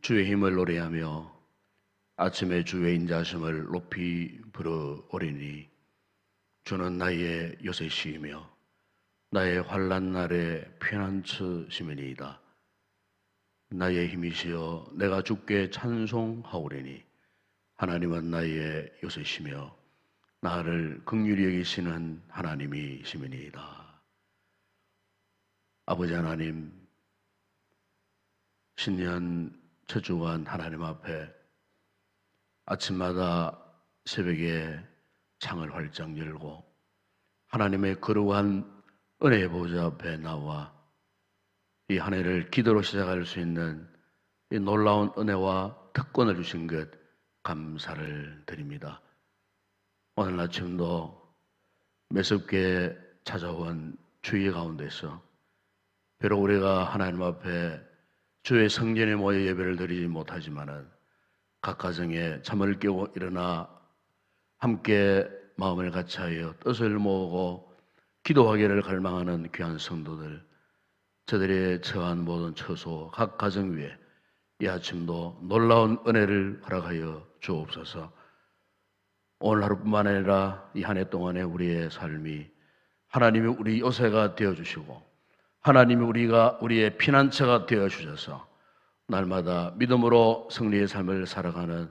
주의 힘을 노래하며 아침에 주의 인자심을 높이 부르오리니 주는 나의 요새시이며 나의 환난 날의 피난처시미니이다. 나의 힘이시여 내가 주께 찬송하오리니 하나님은 나의 요새시며 나를 긍휼히 여기시는 하나님이시미니이다. 아버지 하나님, 신년 첫 주간 하나님 앞에 아침마다 새벽에 창을 활짝 열고 하나님의 거룩한 은혜의 보좌 앞에 나와 이 한 해를 기도로 시작할 수 있는 이 놀라운 은혜와 특권을 주신 것 감사를 드립니다. 오늘 아침도 매섭게 찾아온 주의 가운데서 비록 우리가 하나님 앞에 주의 성전에 모여 예배를 드리지 못하지만은 각 가정에 잠을 깨고 일어나 함께 마음을 같이하여 뜻을 모으고 기도하기를 갈망하는 귀한 성도들, 저들의 처한 모든 처소 각 가정 위에 이 아침도 놀라운 은혜를 허락하여 주옵소서. 오늘 하루뿐만 아니라 이 한 해 동안의 우리의 삶이 하나님이 우리 요새가 되어주시고 하나님이 우리의 피난처가 되어주셔서 날마다 믿음으로 승리의 삶을 살아가는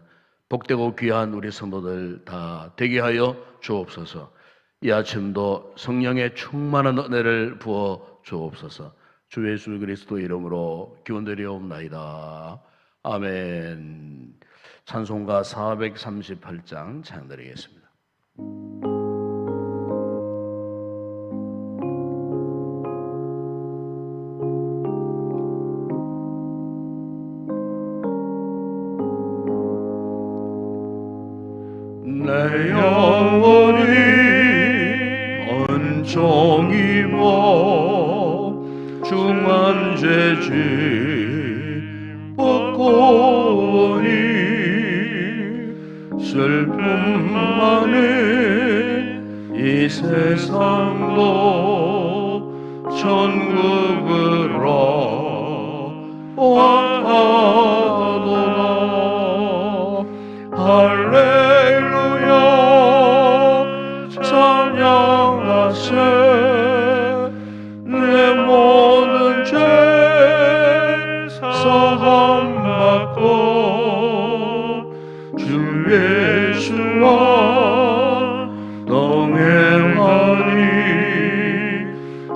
복되고 귀한 우리 성도들 다 되게 하여 주옵소서. 이 아침도 성령의 충만한 은혜를 부어 주옵소서. 주 예수 그리스도 이름으로 기원드리옵나이다. 아멘. 찬송가 438장 찬양드리겠습니다. 내 영혼이 은총 입어 중한죄짐 벗고 오니 슬픔 많은 이 세상도 천국으로 와하도다. 할렐루야 찬양하세. 내 모든 죄 사함받고 주 예수와 동행하니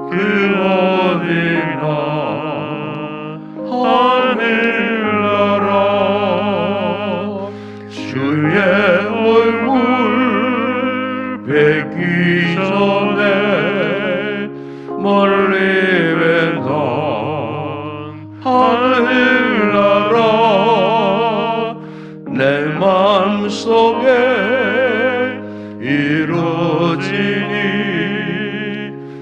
그 어디나 하늘나라. 주의 얼굴 뵙기 전에 멀리 뵙던 하늘나라 내 마음속에 이루어지니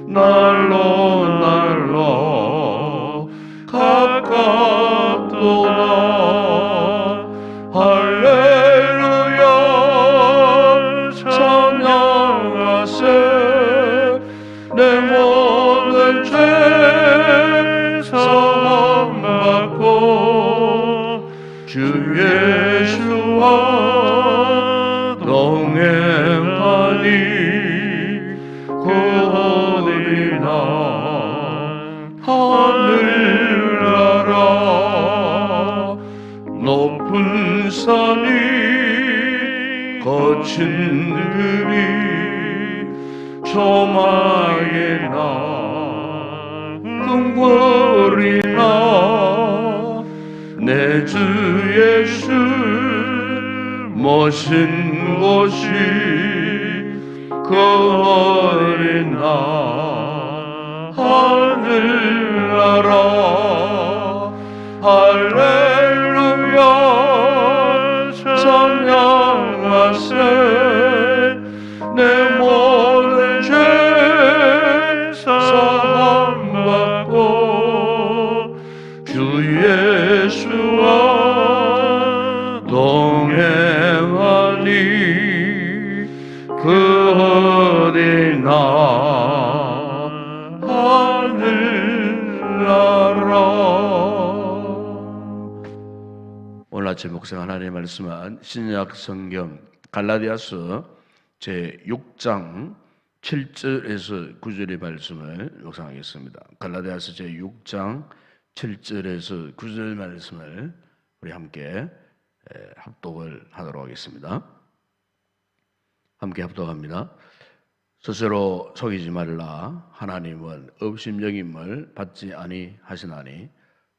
날로 날로 가깝도다. 할렐루야 찬양하세. 내 모든 죄 사함받고 주 예수와 동행하니 그 어디나 하늘나라. 높은 산이 거친 들이 조망이나 궁궐이나 내 주 예수 모신 곳이 그 어디나 하늘나라. 할렐루야 찬양하세. 내 모든 죄 사함받고 주 예수와 동행하니 그 어디나 하늘나라. 오늘 아침 목사 하나님의 말씀은 신약 성경 갈라디아서 제 6장 7절에서 9절의 말씀을 묵상하겠습니다. 갈라디아서 제 6장 7절에서 9절 말씀을 우리 함께 합독을 하도록 하겠습니다. 함께 합독합니다. 스스로 속이지 말라. 하나님은 업심여김을 받지 아니하시나니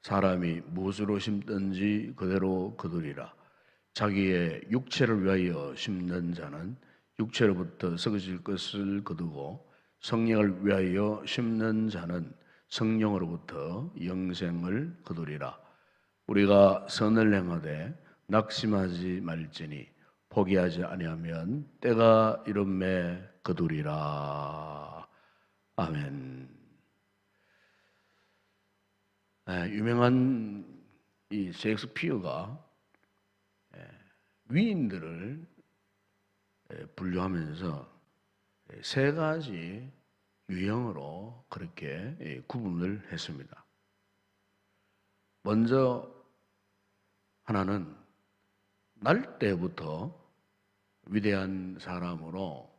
사람이 무엇으로 심든지 그대로 거두리라. 자기의 육체를 위하여 심는 자는 육체로부터 썩어질 것을 거두고 성령을 위하여 심는 자는 성령으로부터 영생을 거두리라. 우리가 선을 행하되 낙심하지 말지니 포기하지 아니하면 때가 이름에 거두리라. 아멘. 유명한 이 셰익스피어가 위인들을 분류하면서 세 가지 유형으로 그렇게 구분을 했습니다. 먼저 하나는 날 때부터 위대한 사람으로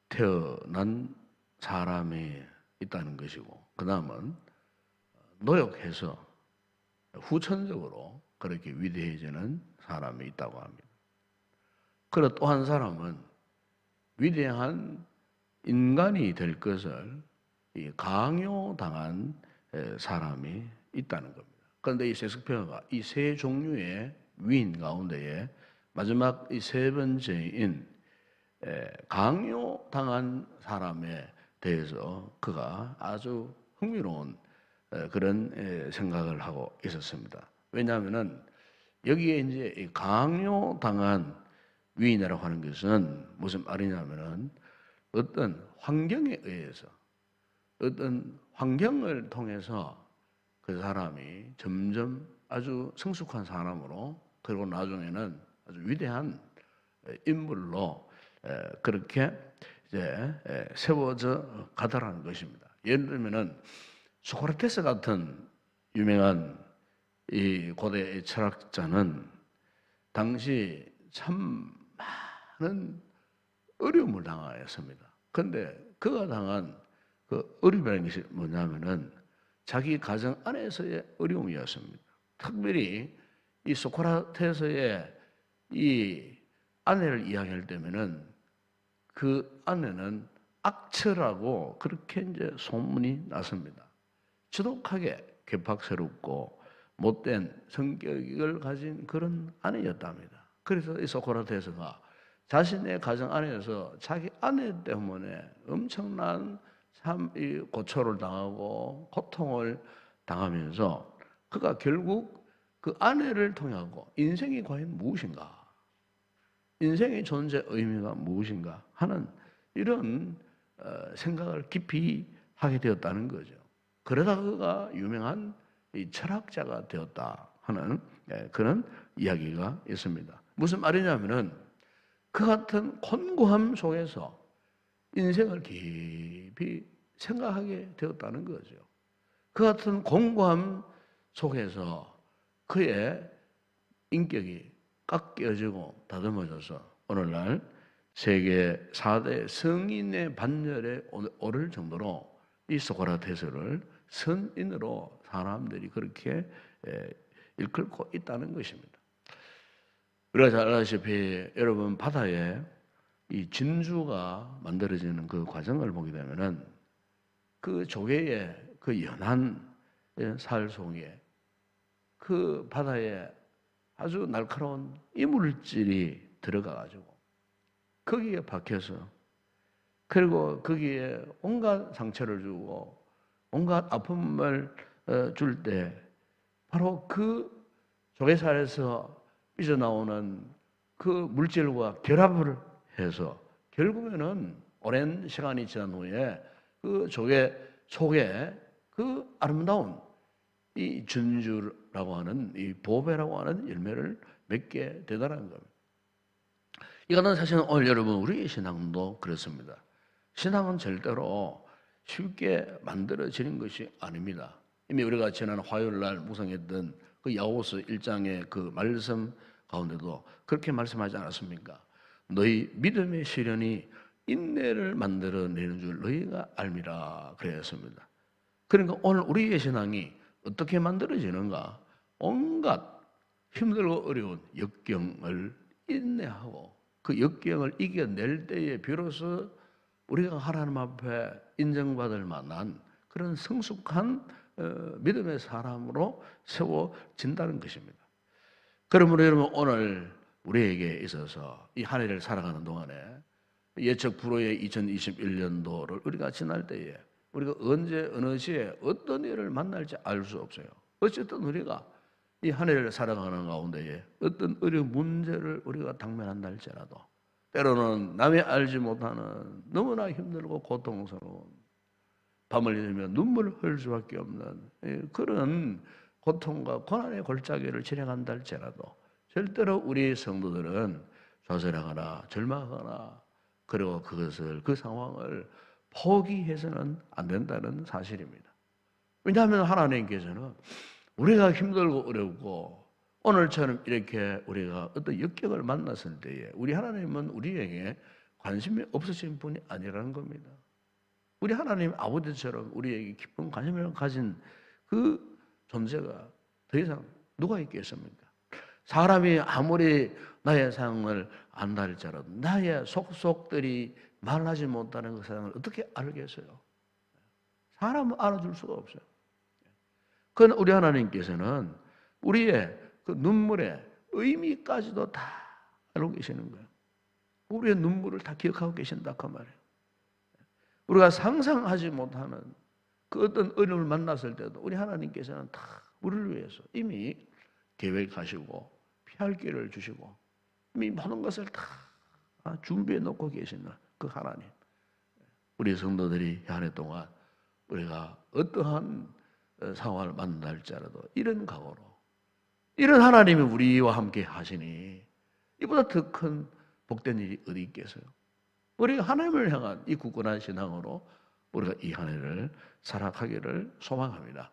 태어난 사람이 있다는 것이고, 그 다음은 노력해서 후천적으로 그렇게 위대해지는 사람이 있다고 합니다. 그리고 또 한 사람은 위대한 인간이 될 것을 강요당한 사람이 있다는 겁니다. 그런데 이 셰익스피어가 이 세 종류의 위인 가운데에 마지막 이 세 번째인 강요당한 사람에 대해서 그가 아주 흥미로운 그런 생각을 하고 있었습니다. 왜냐하면은 여기에 이제 강요당한 위인이라고 하는 것은 무슨 말이냐면은 어떤 환경에 의해서 어떤 환경을 통해서 그 사람이 점점 아주 성숙한 사람으로, 그리고 나중에는 아주 위대한 인물로 그렇게 이제 세워져 가더라는 것입니다. 예를 들면은 소크라테스 같은 유명한 이 고대 철학자는 당시 참 많은 어려움을 당하였습니다. 그런데 그가 당한 그 어려움이라는 것이 뭐냐면은 자기 가정 안에서의 어려움이었습니다. 특별히 이 소크라테스의 이 아내를 이야기할 때면은 그 아내는 악처라고 그렇게 이제 소문이 났습니다. 지독하게 괴팍스럽고 못된 성격을 가진 그런 아내였답니다. 그래서 이 소크라테스가 자신의 가정 안에서 자기 아내 때문에 엄청난 이 고초를 당하고 고통을 당하면서 그가 결국 그 아내를 통하고 인생이 과연 무엇인가, 인생의 존재 의미가 무엇인가 하는 이런 생각을 깊이 하게 되었다는 거죠. 그러다 그가 유명한 이 철학자가 되었다 하는 그런 이야기가 있습니다. 무슨 말이냐면은 그 같은 곤고함 속에서 인생을 깊이 생각하게 되었다는 거죠. 그 같은 곤고함 속에서 그의 인격이 깎여지고 다듬어져서 오늘날 세계 4대 성인의 반열에 오를 정도로 이 소크라테스를 선인으로 사람들이 그렇게 일컬고 있다는 것입니다. 우리가 잘 아시다시피 여러분, 바다에 이 진주가 만들어지는 그 과정을 보게 되면은 그 조개의 그 연한 살 속에 그 바다에 아주 날카로운 이물질이 들어가 가지고 거기에 박혀서, 그리고 거기에 온갖 상처를 주고 온갖 아픔을 줄 때 바로 그 조개살에서 삐져나오는 그 물질과 결합을 해서 결국에는 오랜 시간이 지난 후에 그 조개 속에 그 아름다운 이 진주라고 하는 이 보배라고 하는 열매를 맺게 되더라는 겁니다. 이거는 사실은 오늘 여러분 우리의 신앙도 그렇습니다. 신앙은 절대로 쉽게 만들어지는 것이 아닙니다. 이미 우리가 지난 화요일 날 묵상했던 그 그 야고보서 1장의 그 말씀 가운데도 그렇게 말씀하지 않았습니까? 너희 믿음의 시련이 인내를 만들어내는 줄 너희가 알미라 그랬습니다. 그러니까 오늘 우리의 신앙이 어떻게 만들어지는가? 온갖 힘들고 어려운 역경을 인내하고 그 역경을 이겨낼 때에 비로소 우리가 하나님 앞에 인정받을 만한 그런 성숙한 믿음의 사람으로 세워진다는 것입니다. 그러므로 여러분 오늘 우리에게 있어서 이 한 해를 살아가는 동안에 예측 불허의 2021년도를 우리가 지날 때에 우리가 언제 어느 시에 어떤 일을 만날지 알 수 없어요. 어쨌든 우리가 이 한 해를 살아가는 가운데에 어떤 어려운 문제를 우리가 당면한다 할지라도 때로는 남이 알지 못하는 너무나 힘들고 고통스러운 밤을 새며 눈물을 흘릴 수밖에 없는 그런 고통과 고난의 골짜기를 지나간다 할지라도 절대로 우리 성도들은 좌절하거나 절망하거나 그리고 그 상황을 포기해서는 안 된다는 사실입니다. 왜냐하면 하나님께서는 우리가 힘들고 어렵고 오늘처럼 이렇게 우리가 어떤 역경을 만났을 때에 우리 하나님은 우리에게 관심이 없으신 분이 아니라는 겁니다. 우리 하나님 아버지처럼 우리에게 깊은 관심을 가진 그 존재가 더 이상 누가 있겠습니까? 사람이 아무리 나의 상을 안다 할지라도 나의 속속들이 말하지 못하는 그 사랑을 어떻게 알겠어요? 사람은 알아줄 수가 없어요. 그러나 우리 하나님께서는 우리의 그 눈물의 의미까지도 다 알고 계시는 거예요. 우리의 눈물을 다 기억하고 계신다 그 말이에요. 우리가 상상하지 못하는 그 어떤 어려움을 만났을 때도 우리 하나님께서는 다 우리를 위해서 이미 계획하시고 피할 길을 주시고 이미 모든 것을 다 준비해 놓고 계시는 그 하나님. 우리 성도들이 한 해 동안 우리가 어떠한 상황을 만날지라도 이런 각오로 이런 하나님이 우리와 함께 하시니 이보다 더 큰 복된 일이 어디 있겠어요? 우리가 하나님을 향한 이 굳건한 신앙으로 우리가 이 한 해를 살아가기를 소망합니다.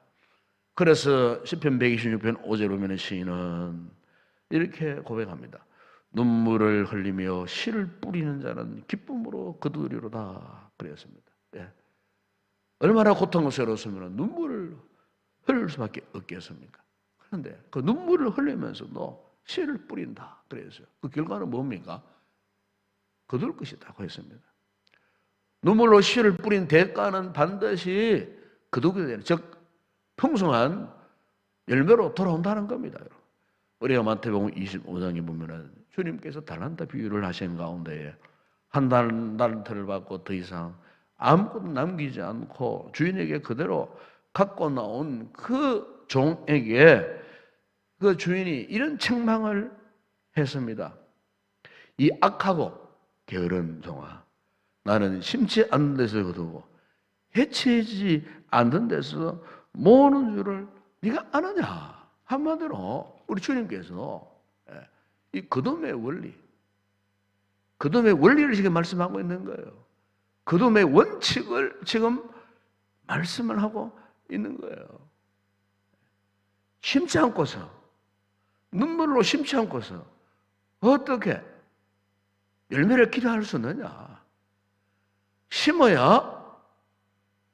그래서 시편 126편 5절 보면 시인은 이렇게 고백합니다. 눈물을 흘리며 씨를 뿌리는 자는 기쁨으로 거두리로다 그랬습니다. 예. 얼마나 고통스러웠으면 눈물을 흘릴 수밖에 없겠습니까? 그런데 그 눈물을 흘리면서도 씨를 뿌린다 그랬어요. 그 결과는 뭡니까? 거둘 것이라고 했습니다. 눈물로 씨를 뿌린 대가는 반드시 거두게 되는, 즉 풍성한 열매로 돌아온다는 겁니다. 여러분. 우리가 마태복음 25장에 보면은 주님께서 달란트 비유를 하신 가운데에 한 달란트를 받고 더 이상 아무것도 남기지 않고 주인에게 그대로 갖고 나온 그 종에게 그 주인이 이런 책망을 했습니다. 이 악하고 게으른 종아, 나는 심지 않는 데서 거두고 해치지 않는 데서 모으는 줄을 네가 아느냐? 한마디로 우리 주님께서 이 거둠의 원리를 지금 말씀하고 있는 거예요. 거둠의 원칙을 지금 말씀을 하고 있는 거예요. 심지 않고서, 눈물로 심지 않고서 어떻게 열매를 기대할 수 있느냐? 심어야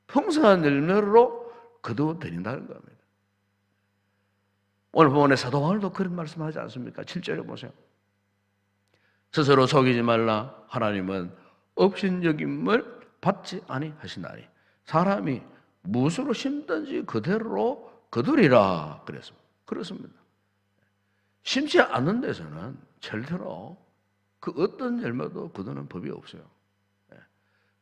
풍성한 열매로 거두어들인다는 겁니다. 오늘 본문의 사도 바울도 그런 말씀하지 않습니까? 7절에 보세요. 스스로 속이지 말라. 하나님은 업신여김을 받지 아니하시나니 사람이 무엇으로 심든지 그대로 거두리라 그랬습니다. 그렇습니다. 심지 않는 데서는 절대로 그 어떤 열매도 거두는 법이 없어요.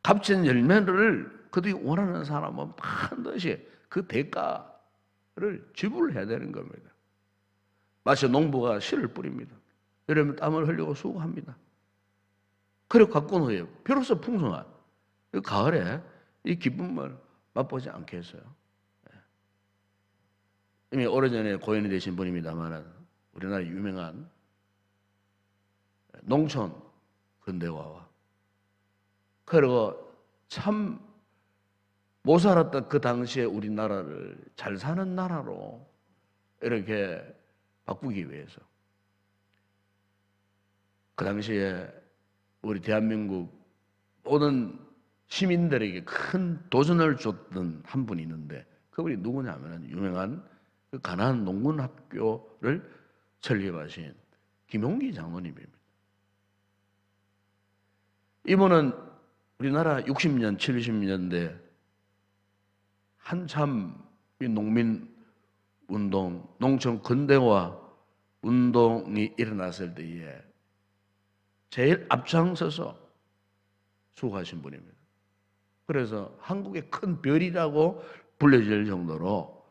값진 열매를 거두기 원하는 사람은 반드시 그 대가를 지불해야 되는 겁니다. 마치 농부가 씨를 뿌립니다. 여러분 땀을 흘리고 수고합니다. 그리고 갖고 온 후에 비로소 풍성한 이 가을에 이 기쁨을 맛보지 않겠어요? 이미 오래전에 고인이 되신 분입니다만 우리나라 유명한 농촌 근대화와 그리고 참 못 살았던 그 당시에 우리나라를 잘 사는 나라로 이렇게 바꾸기 위해서 그 당시에 우리 대한민국 모든 시민들에게 큰 도전을 줬던 한 분이 있는데 그분이 누구냐면 유명한 그 가나안 농군학교를 설립하신 김용기 장로님입니다. 이분은 우리나라 60년, 70년대 한참 이 농민 운동, 농촌 근대화 운동이 일어났을 때에 제일 앞장서서 수고하신 분입니다. 그래서 한국의 큰 별이라고 불려질 정도로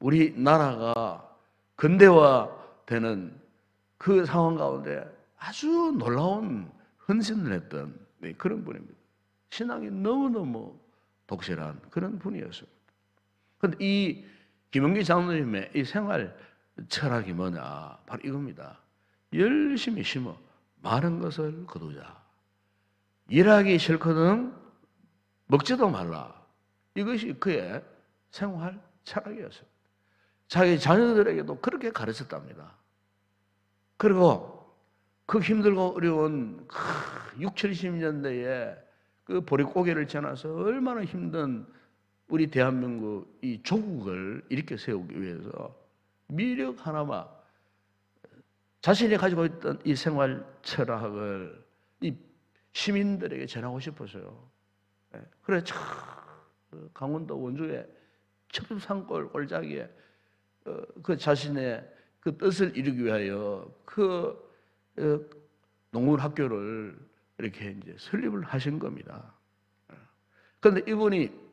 우리나라가 근대화되는 그 상황 가운데 아주 놀라운 헌신을 했던 그런 분입니다. 신앙이 너무너무 독실한 그런 분이었습니다. 그런데 이 김용기 장로님의 이 생활 철학이 뭐냐? 바로 이겁니다. 열심히 심어 많은 것을 거두자. 일하기 싫거든 먹지도 말라. 이것이 그의 생활 철학이었습니다. 자기 자녀들에게도 그렇게 가르쳤답니다. 그리고 그 힘들고 어려운 6, 70년대에 그 보릿고개를 지나서 얼마나 힘든 우리 대한민국 이 조국을 일으켜 세우기 위해서 미력 하나만 자신이 가지고 있던 이 생활 철학을 이 시민들에게 전하고 싶어서요. 그래 참 강원도 원주의 첩산골 골짜기에 그 자신의 그 뜻을 이루기 위하여 그 농군 학교를 이렇게 이제 설립을 하신 겁니다. 그런데 이분이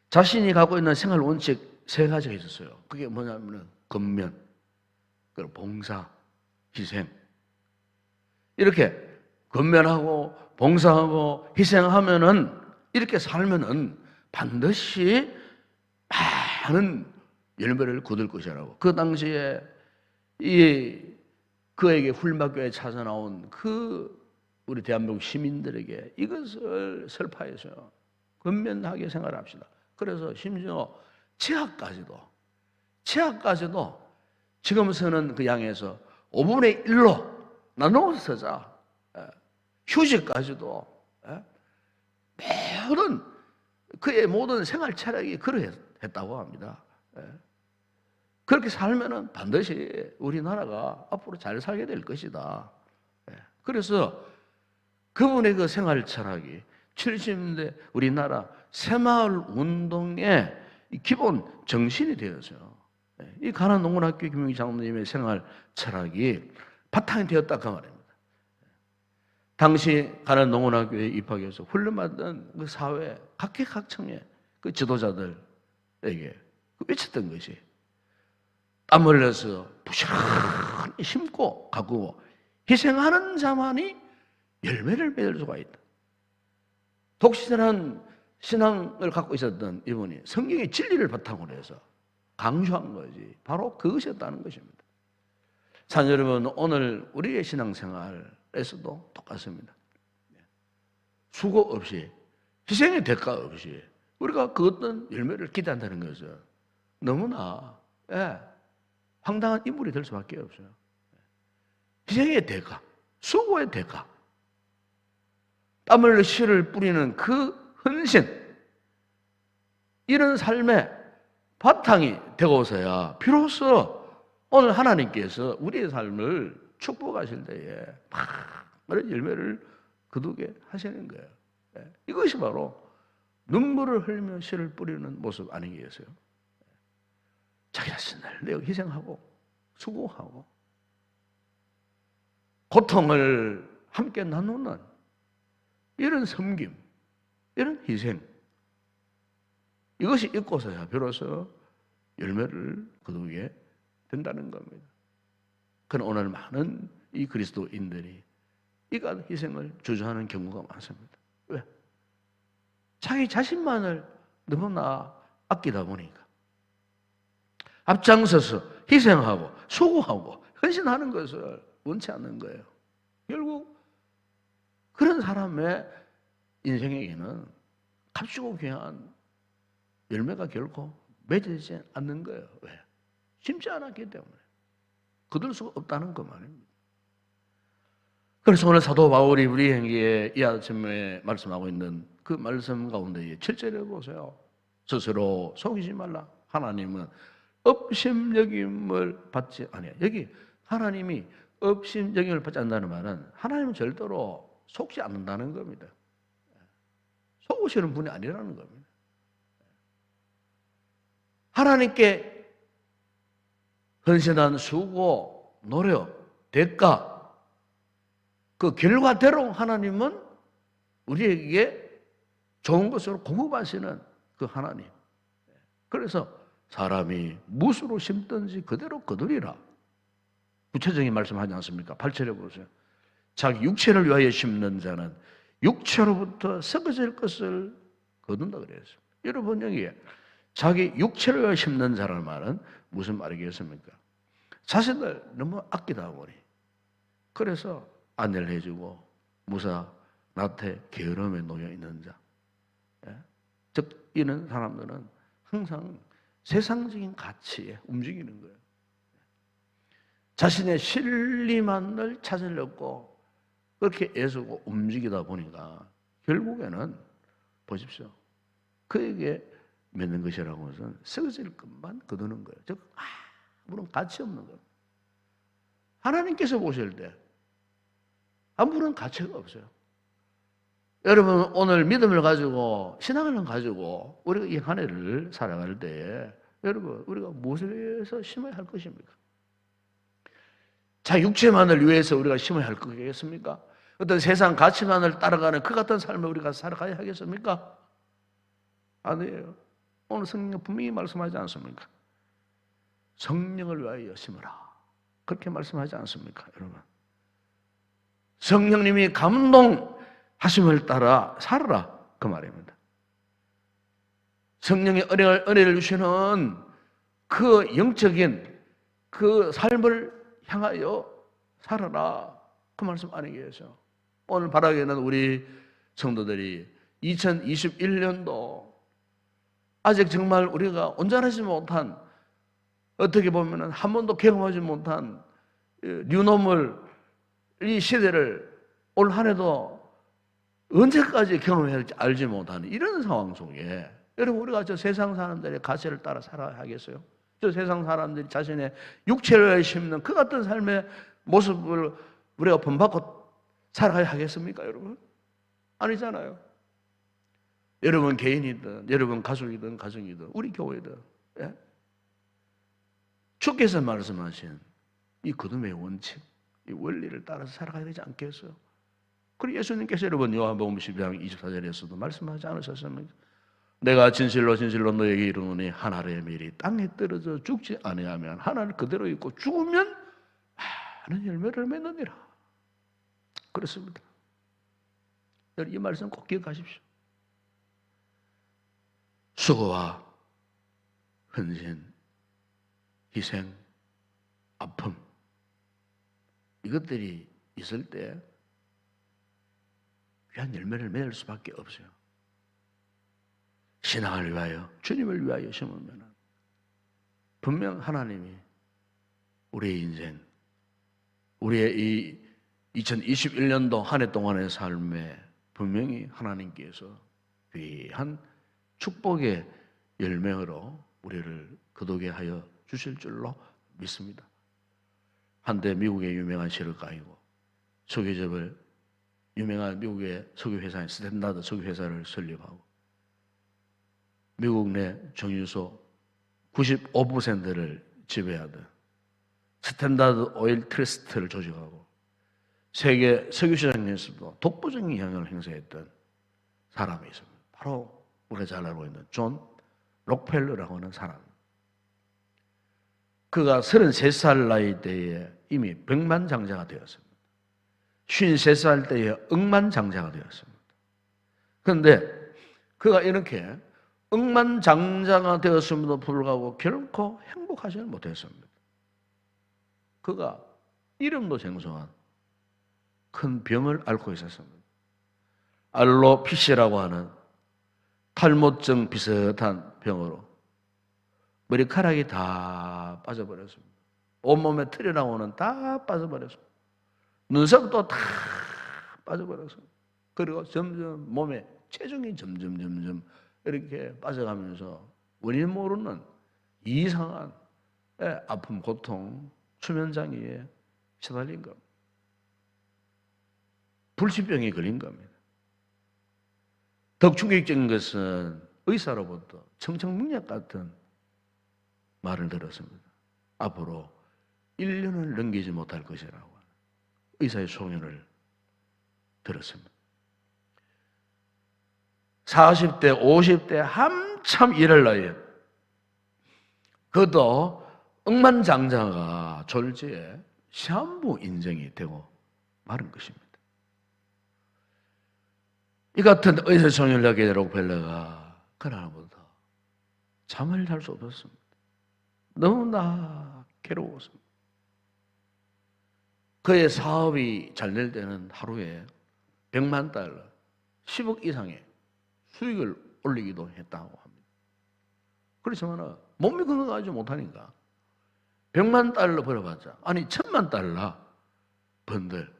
자신이 갖고 있는 생활 원칙 3가지가 있었어요. 그게 뭐냐면은 근면, 그리고 봉사, 희생. 이렇게 근면하고 봉사하고 희생하면은 이렇게 살면은 반드시 많은 열매를 거둘 것이라고. 그 당시에 그에게 훌마교에 찾아 나온 그 우리 대한민국 시민들에게 이것을 설파해서요. 근면하게 생활합시다. 그래서 심지어 치아까지도 지금 쓰는 그 양에서 5분의 1로 나눠서 쓰자. 휴식까지도 모든 그의 모든 생활 철학이 그러했다고 합니다. 그렇게 살면은 반드시 우리나라가 앞으로 잘 살게 될 것이다. 그래서 그분의 그 생활 철학이 70년대 우리나라 새마을 운동의 기본 정신이 되었어요. 이 가나안 농군학교 김용기 장로님의 생활 철학이 바탕이 되었다 그 말입니다. 당시 가나안 농군학교에 입학해서 훈련받던 그 사회 각계각층의 그 지도자들에게 외쳤던 것이 땀 흘려서 부지런히 심고 가꾸고 희생하는 자만이 열매를 맺을 수가 있다. 독실한 신앙을 갖고 있었던 이분이 성경의 진리를 바탕으로 해서 강조한 것이 바로 그것이었다는 것입니다. 자, 여러분, 오늘 우리의 신앙생활에서도 똑같습니다. 수고 없이, 희생의 대가 없이 우리가 그 어떤 열매를 기대한다는 것은 너무나 황당한 인물이 될 수밖에 없어요. 희생의 대가, 수고의 대가, 땀을 씨를 뿌리는 그 헌신, 이런 삶의 바탕이 되고서야 비로소 오늘 하나님께서 우리의 삶을 축복하실 때에 많은 열매를 거두게 하시는 거예요. 이것이 바로 눈물을 흘리며 씨를 뿌리는 모습 아니겠어요? 자기 자신을 내어 희생하고 수고하고 고통을 함께 나누는 이런 섬김, 이런 희생, 이것이 있고서야 비로소 열매를 거두게 된다는 겁니다. 그러나 오늘 많은 이 그리스도인들이 이러한 희생을 주저하는 경우가 많습니다. 왜? 자기 자신만을 너무나 아끼다 보니까 앞장서서 희생하고 수고하고 헌신하는 것을 원치 않는 거예요. 결국 그런 사람의 인생에게는 값지고 귀한 열매가 결코 맺어지지 않는 거예요. 왜? 심지 않았기 때문에 거둘 수가 없다는 그 말입니다. 그래서 오늘 사도 바울이 우리에게 이 아침에 말씀하고 있는 그 말씀 가운데 7절에 보세요. 스스로 속이지 말라. 하나님은 업심여김을 받지 아니야. 여기 하나님이 업심여김을 받지 않는다는 말은 하나님은 절대로 속지 않는다는 겁니다. 속으시는 분이 아니라는 겁니다. 하나님께 헌신한 수고, 노력, 대가, 그 결과대로 하나님은 우리에게 좋은 것으로 공급하시는 그 하나님. 그래서 사람이 무엇으로 심든지 그대로 거두리라. 구체적인 말씀하지 않습니까? 8절에 보세요. 자기 육체를 위하여 심는 자는 육체로부터 썩어질 것을 거둔다 그랬어요. 여러분 여기 자기 육체를 위하여 심는 자라는 말은 무슨 말이겠습니까? 자신을 너무 아끼다 보니 그래서 안내를 해주고 무사, 나태, 게으름에 놓여 있는 자. 즉 이런 사람들은 항상 세상적인 가치에 움직이는 거예요. 자신의 신리만을 찾으려고 그렇게 애쓰고 움직이다 보니까 결국에는 보십시오. 그에게 맺는 것이라고 해서 썩어질 것만 거두는 거예요. 즉 아무런 가치 없는 거예요. 하나님께서 보실 때 아무런 가치가 없어요. 여러분 오늘 믿음을 가지고 신앙을 가지고 우리가 이 한 해를 살아갈 때에 여러분 우리가 무엇을 위해서 심어야 할 것입니까? 자 육체만을 위해서 우리가 심어야 할 거겠습니까? 어떤 세상 가치만을 따라가는 그 같은 삶을 우리가 살아가야 하겠습니까? 아니에요. 오늘 성경 분명히 말씀하지 않습니까? 성령을 위하여 심으라. 그렇게 말씀하지 않습니까, 여러분? 성령님이 감동하심을 따라 살아라 그 말입니다. 성령의 은혜를 주시는 그 영적인 그 삶을 향하여 살아라 그 말씀 아니겠어요? 오늘 바라기는 우리 성도들이 2021년도 아직 정말 우리가 온전하지 못한 어떻게 보면 한 번도 경험하지 못한 뉴노멀 이 시대를 올 한 해도 언제까지 경험해야 할지 알지 못하는 이런 상황 속에 여러분 우리가 저 세상 사람들의 가치를 따라 살아야 하겠어요? 저 세상 사람들이 자신의 육체를 심는 그 같은 삶의 모습을 우리가 본받고 살아가야 하겠습니까, 여러분? 아니잖아요. 여러분 개인이든 여러분 가족이든 가정이든 우리 교회든 예? 주께서 말씀하신 이 거듭의 원칙, 이 원리를 따라서 살아가야 되지 않겠어요? 그리고 예수님께서 여러분 요한복음 12장 24절에서도 말씀하지 않으셨습니까? 내가 진실로 진실로 너에게 이르노니 한 알의 밀이 땅에 떨어져 죽지 아니하면 하나를 그대로 있고 죽으면 많은 열매를 맺느니라. 그렇습니다. 이 말씀 꼭 기억하십시오. 수고와 헌신, 희생, 아픔 이것들이 있을 때 귀한 열매를 맺을 수밖에 없어요. 신앙을 위하여 주님을 위하여 심으면 분명 하나님이 우리의 인생 우리의 이 2021년도 한 해 동안의 삶에 분명히 하나님께서 귀한 축복의 열매로 우리를 거두게 하여 주실 줄로 믿습니다. 한때 미국의 유명한 실업가이고 석유접을 유명한 미국의 석유회사인 스탠다드 석유회사를 설립하고 미국 내 정유소 95%를 지배하던 스탠다드 오일 트러스트를 조직하고 세계 석유시장에서도 독보적인 영향을 행사했던 사람이 있습니다. 바로 우리가 잘 알고 있는 존 록펠러라고 하는 사람. 그가 33살 나이 때에 이미 백만장자가 되었습니다. 53살 때에 억만장자가 되었습니다. 그런데 그가 이렇게 억만장자가 되었음에도 불구하고 결코 행복하지는 못했습니다. 그가 이름도 생소한 큰 병을 앓고 있었습니다. 알로피시라고 하는 탈모증 비슷한 병으로 머리카락이 다 빠져버렸습니다. 온몸에 털이나오는 다 빠져버렸습니다. 눈썹도 다 빠져버렸습니다. 그리고 점점 몸에 체중이 점점 이렇게 빠져가면서 원인 모르는 이상한 아픔, 고통, 수면장애에 시달린 겁니다. 불치병에 걸린 겁니다. 더 충격적인 것은 의사로부터 청청문약 같은 말을 들었습니다. 앞으로 1년을 넘기지 못할 것이라고 의사의 소견을 들었습니다. 40대, 50대 한참 일할 나이에 그도 억만장자가 졸지에 시한부 인정이 되고 마른 것입니다. 이 같은 의사의 소견을 하게 된 록펠러가 그날부터 잠을 잘 수 없었습니다. 너무나 괴로웠습니다. 그의 사업이 잘 될 때는 하루에 100만 달러, 10억 이상의 수익을 올리기도 했다고 합니다. 그렇지만 몸이 건강하지 못하니까 100만 달러 벌어봤자, 아니 1000만 달러 번들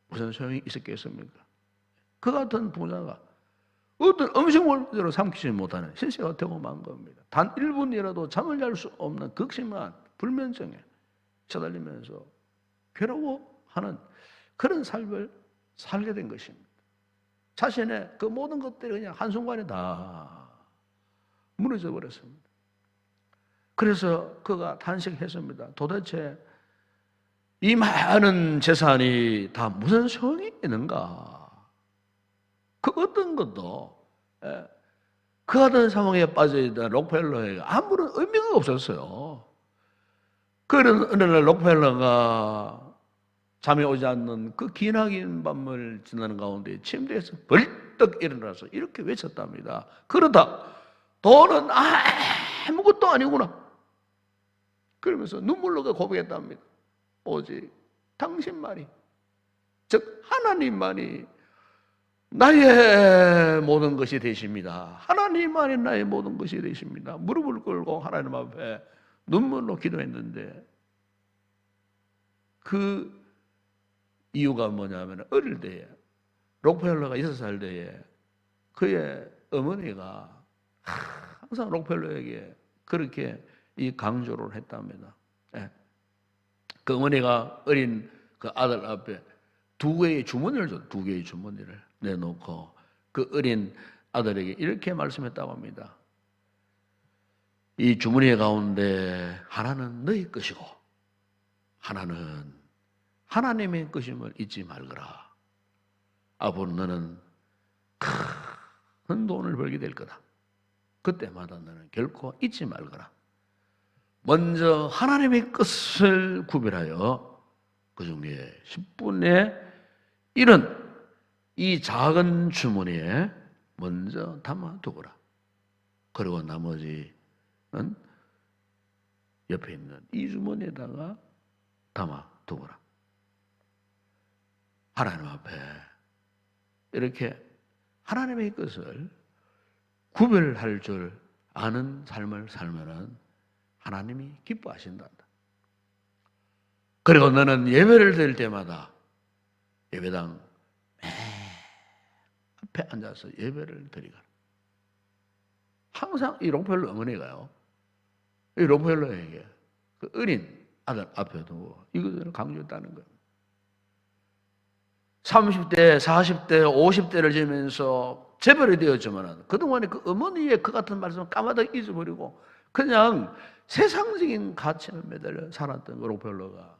무슨 소용이 있었겠습니까? 그 같은 부자가 어떤 음식을 제대로 삼키지 못하는 신세가 되고 만 겁니다. 단 1분이라도 잠을 잘 수 없는 극심한 불면증에 시달리면서 괴로워하는 그런 삶을 살게 된 것입니다. 자신의 그 모든 것들이 그냥 한순간에 다 무너져 버렸습니다. 그래서 그가 탄식했습니다. 도대체 이 많은 재산이 다 무슨 소용이 있는가? 그 어떤 것도 그 같은 상황에 빠져있던 록펠러에게 아무런 의미가 없었어요. 그런 어느 날 록펠러가 잠이 오지 않는 그 기나긴 밤을 지나는 가운데 침대에서 벌떡 일어나서 이렇게 외쳤답니다. 그러다 돈은 아무것도 아니구나. 그러면서 눈물로 고백했답니다. 오직 당신만이, 즉 하나님만이 나의 모든 것이 되십니다. 하나님만이 나의 모든 것이 되십니다. 무릎을 꿇고 하나님 앞에 눈물로 기도했는데 그 이유가 뭐냐면 어릴 때에 록펠러가 6살 때에 그의 어머니가 항상 록펠러에게 그렇게 이 강조를 했답니다. 그 어머니가 어린 그 아들 앞에 2개의 주머니를 줬어요. 2개의 주머니를 내놓고 그 어린 아들에게 이렇게 말씀했다고 합니다. 이 주머니 가운데 하나는 너희 것이고 하나는 하나님의 것임을 잊지 말거라. 앞으로 너는 큰 돈을 벌게 될 거다. 그때마다 너는 결코 잊지 말거라. 먼저 하나님의 것을 구별하여 그 중에 10분의 1은 이 작은 주머니에 먼저 담아두거라. 그리고 나머지는 옆에 있는 이 주머니에다가 담아두거라. 하나님 앞에 이렇게 하나님의 것을 구별할 줄 아는 삶을 살면은 하나님이 기뻐하신단다. 그리고 너는 예배를 드릴 때마다 예배당 맨 앞에 앉아서 예배를 드리거라. 항상 이 록펠러 어머니가요, 이 록펠러에게 그 어린 아들 앞에 두고 이것을 강조했다는 거예요. 30대, 40대, 50대를 지면서 재벌이 되었지만 그동안에 그 어머니의 그 같은 말씀을 까마득 잊어버리고 그냥 세상적인 가치에 매달려 살았던 그 록펠러가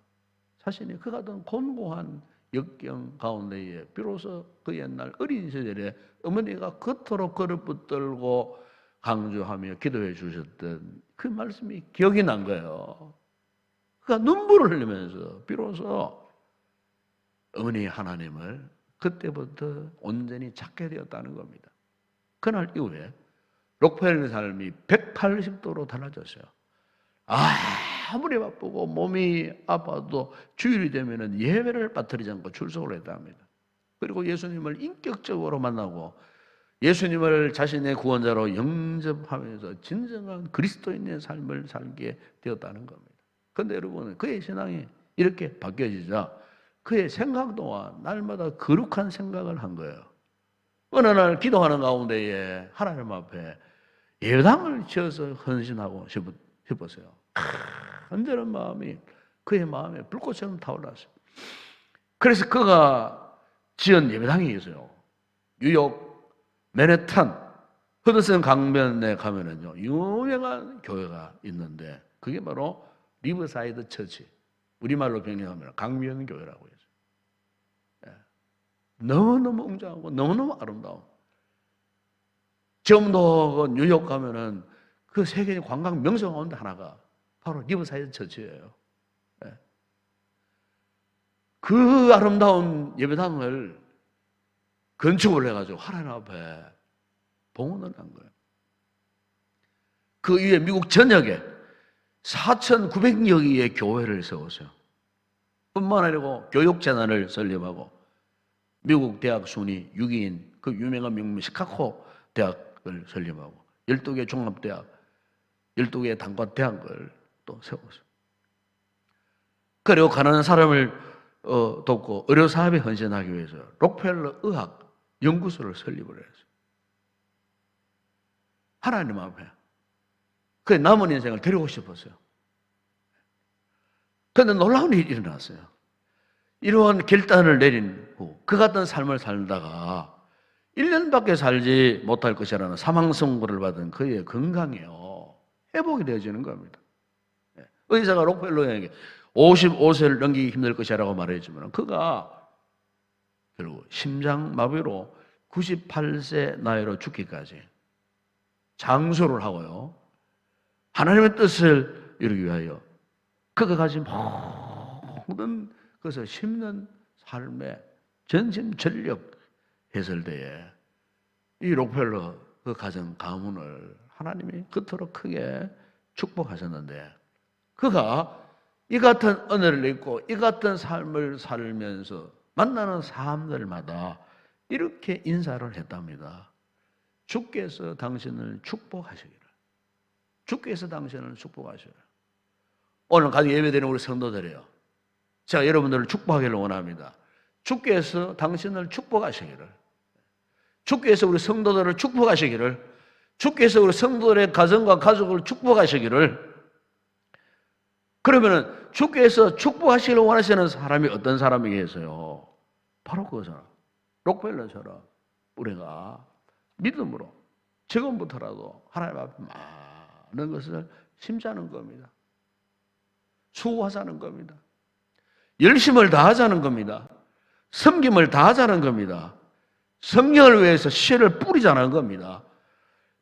자신이 그 같은 곤고한 역경 가운데에 비로소 그 옛날 어린 시절에 어머니가 그토록 그릇 붙들고 강조하며 기도해 주셨던 그 말씀이 기억이 난 거예요. 그러니까 눈물을 흘리면서 비로소 어머니 하나님을 그때부터 온전히 찾게 되었다는 겁니다. 그날 이후에 록펠러의 삶이 180도로 달라졌어요. 아무리 바쁘고 몸이 아파도 주일이 되면 예배를 빠뜨리지 않고 출석을 했답니다. 그리고 예수님을 인격적으로 만나고 예수님을 자신의 구원자로 영접하면서 진정한 그리스도인의 삶을 살게 되었다는 겁니다. 그런데 여러분, 그의 신앙이 이렇게 바뀌어지자 그의 생각 또한 날마다 거룩한 생각을 한 거예요. 어느 날 기도하는 가운데에 하나님 앞에 예당을 지어서 헌신하고 싶었어요. 간절한 마음이 그의 마음에 불꽃처럼 타올랐어요. 그래서 그가 지은 예배당이 있어요. 뉴욕 맨해튼 허드슨 강변에 가면은요 유명한 교회가 있는데 그게 바로 리버사이드 처치, 우리말로 변경하면 강변 교회라고 해요. 너무너무 웅장하고 너무너무 아름다워. 지금도 그 뉴욕 가면은 그 세계 관광 명소 가운데 하나가 바로 리버사이드 처치예요. 그 아름다운 예배당을 건축을 해가지고 하나님 앞에 봉헌을 한 거예요. 그 위에 미국 전역에 4,900여 개의 교회를 세웠어요. 뿐만 아니고 교육재단을 설립하고 미국 대학 순위 6위인 그 유명한 명문 시카고 대학을 설립하고 12개 종합대학, 12개 단과대학을 또 세웠어요. 그리고 가난한 사람을 돕고 의료사업에 헌신하기 위해서 록펠러 의학 연구소를 설립을 했어요. 하나님 앞에 그 남은 인생을 데리고 싶었어요. 그런데 놀라운 일이 일어났어요. 이러한 결단을 내린 후 그 같은 삶을 살다가 1년밖에 살지 못할 것이라는 사망 선고를 받은 그의 건강이요 회복이 되어지는 겁니다. 의사가 록펠러에게 55세를 넘기기 힘들 것이라고 말했지만 그가 결국 심장마비로 98세 나이로 죽기까지 장수를 하고요. 하나님의 뜻을 이루기 위하여 그가 가진 모든 것을 심는 삶에 전심전력 했을 때에 이 록펠러 그 가정 가문을 하나님이 그토록 크게 축복하셨는데 그가 이 같은 은혜를 입고 이 같은 삶을 살면서 만나는 사람들마다 이렇게 인사를 했답니다. 주께서 당신을 축복하시기를. 주께서 당신을 축복하시기를. 오늘 가족 예배드리는 우리 성도들이요. 제가 여러분들을 축복하기를 원합니다. 주께서 당신을 축복하시기를. 주께서 우리 성도들을 축복하시기를. 주께서 우리 성도들의 가정과 가족을 축복하시기를. 그러면은 주께서 축복하시기를 원하시는 사람이 어떤 사람이겠어요? 바로 그것은 록펠러처럼 우리가 믿음으로 지금부터라도 하나님 앞에 많은 것을 심자는 겁니다. 수고하자는 겁니다. 열심을 다하자는 겁니다. 섬김을 다하자는 겁니다. 성령을 위해서 씨를 뿌리자는 겁니다.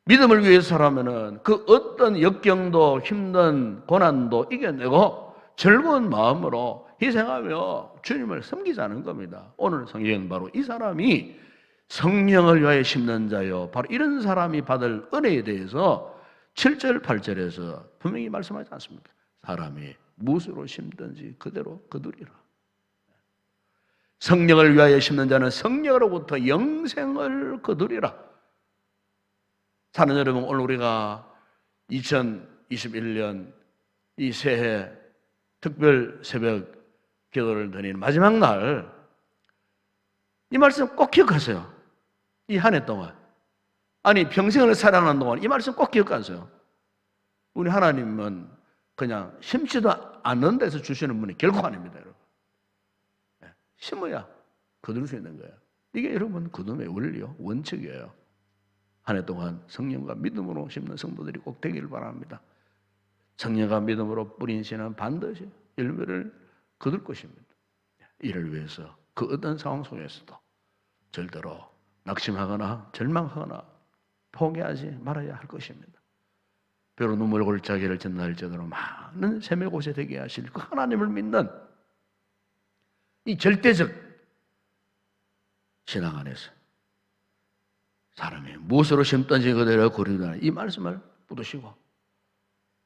믿음을 위해서라면은 그 어떤 역경도 힘든 고난도 이겨내고 즐거운 마음으로 희생하며 주님을 섬기자는 겁니다. 오늘 성경은 바로 이 사람이 성령을 위하여 심는 자요. 바로 이런 사람이 받을 은혜에 대해서 7절, 8절에서 분명히 말씀하지 않습니까? 사람이 무엇으로 심든지 그대로 거두리라. 성령을 위하여 심는 자는 성령으로부터 영생을 거두리라. 사는 여러분, 오늘 우리가 2021년 이 새해 특별 새벽 기도를 드리는 마지막 날, 이 말씀 꼭 기억하세요. 이 한 해 동안. 아니, 평생을 살아가는 동안 이 말씀 꼭 기억하세요. 우리 하나님은 그냥 심지도 않는 데서 주시는 분이 결코 아닙니다, 여러분. 심어야 거둘 수 있는 거예요. 이게 여러분 거둠의 원리요, 원칙이에요. 한 해 동안 성령과 믿음으로 심는 성도들이 꼭 되기를 바랍니다. 성령과 믿음으로 뿌린 씨는 반드시 열매를 거둘 것입니다. 이를 위해서 그 어떤 상황 속에서도 절대로 낙심하거나 절망하거나 포기하지 말아야 할 것입니다. 비록 눈물 골짜기를 전날지어도 많은 샘의 곳에 되게 하실 그 하나님을 믿는 이 절대적 신앙 안에서 사람이 무엇으로 심든지 그대로 거두리라는 이 말씀을 붙드시고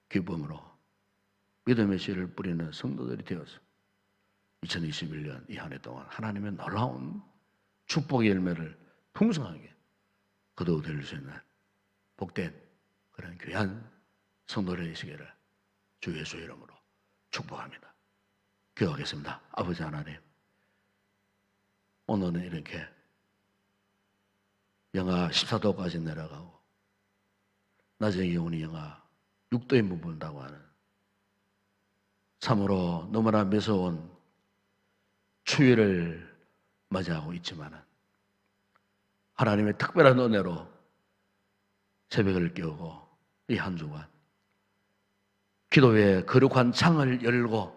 기쁨으로 믿음의 씨를 뿌리는 성도들이 되어서 2021년 이 한 해 동안 하나님의 놀라운 축복의 열매를 풍성하게 거두어드릴 수 있는 복된 그런 귀한 성도들이 되시기를 주 예수 이름으로 축복합니다. 기도하겠습니다. 아버지 하나님, 오늘은 이렇게 영하 14도까지 내려가고 낮의 기온이 영하 6도에 머문다고 하는 참으로 너무나 매서운 추위를 맞이하고 있지만 하나님의 특별한 은혜로 새벽을 깨우고 이 한 주간 기도의 거룩한 창을 열고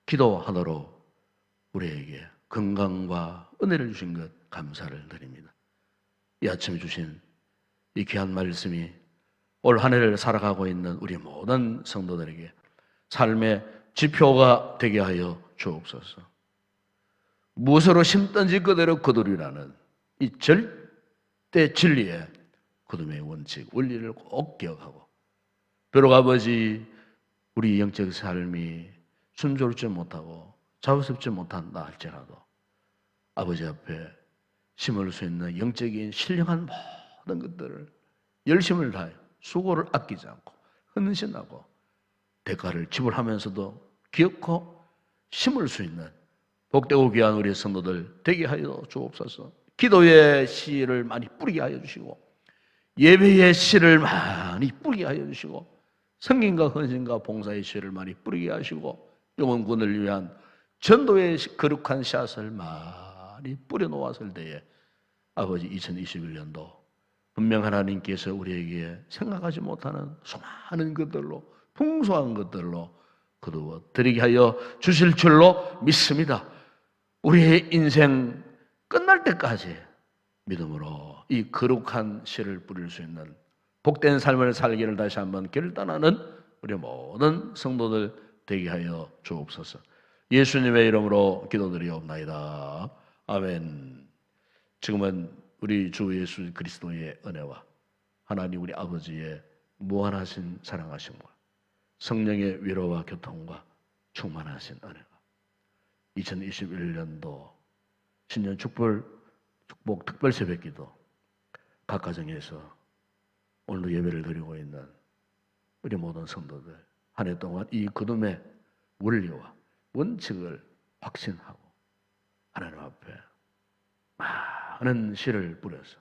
기도하도록 우리에게 건강과 은혜를 주신 것 감사를 드립니다. 이 아침에 주신 이 귀한 말씀이 올 한 해를 살아가고 있는 우리 모든 성도들에게 삶의 지표가 되게 하여 주옵소서. 무엇으로 심든지 그대로 거두리라는 이 절대 진리의 거둠의 원칙, 원리를 꼭 기억하고, 비록 아버지 우리 영적 삶이 순조롭지 못하고 자유스럽지 못한다 할지라도 아버지 앞에 심을 수 있는 영적인 신령한 모든 것들을 열심을 다해 수고를 아끼지 않고 헌신하고 대가를 지불하면서도 기억하고 심을 수 있는 복되고 귀한 우리 성도들 되게 하여 주옵소서. 기도의 씨를 많이 뿌리게 하여 주시고 예배의 씨를 많이 뿌리게 하여 주시고 성김과 헌신과 봉사의 씨를 많이 뿌리게 하시고 영혼군을 위한 전도의 거룩한 씨앗을 많이 뿌려놓았을 때에 아버지 2021년도 분명 하나님께서 우리에게 생각하지 못하는 수많은 것들로 풍성한 것들로 거두어 드리게 하여 주실 줄로 믿습니다. 우리의 인생 끝날 때까지 믿음으로 이 거룩한 씨를 뿌릴 수 있는 복된 삶을 살기를 다시 한번 결단하는 우리 모든 성도들 되게 하여 주옵소서. 예수님의 이름으로 기도드리옵나이다. 아멘. 지금은 우리 주 예수 그리스도의 은혜와 하나님 우리 아버지의 무한하신 사랑하심과 성령의 위로와 교통과 충만하신 은혜가 2021년도 신년 축복 특별 새벽기도 각 가정에서 오늘도 예배를 드리고 있는 우리 모든 성도들 한 해 동안 이 거둠의 원리와 원칙을 확신하고 하나님 앞에 많은 씨를 뿌려서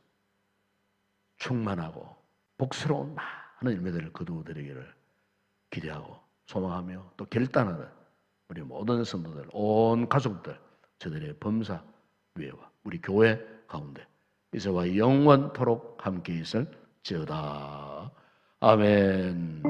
충만하고 복스러운 많은 열매들을 거두어 드리기를 기대하고 소망하며 또 결단하는 우리 모든 성도들, 온 가족들, 저들의 범사 위에와 우리 교회 가운데 이제와 영원토록 함께 있을지어다. 아멘.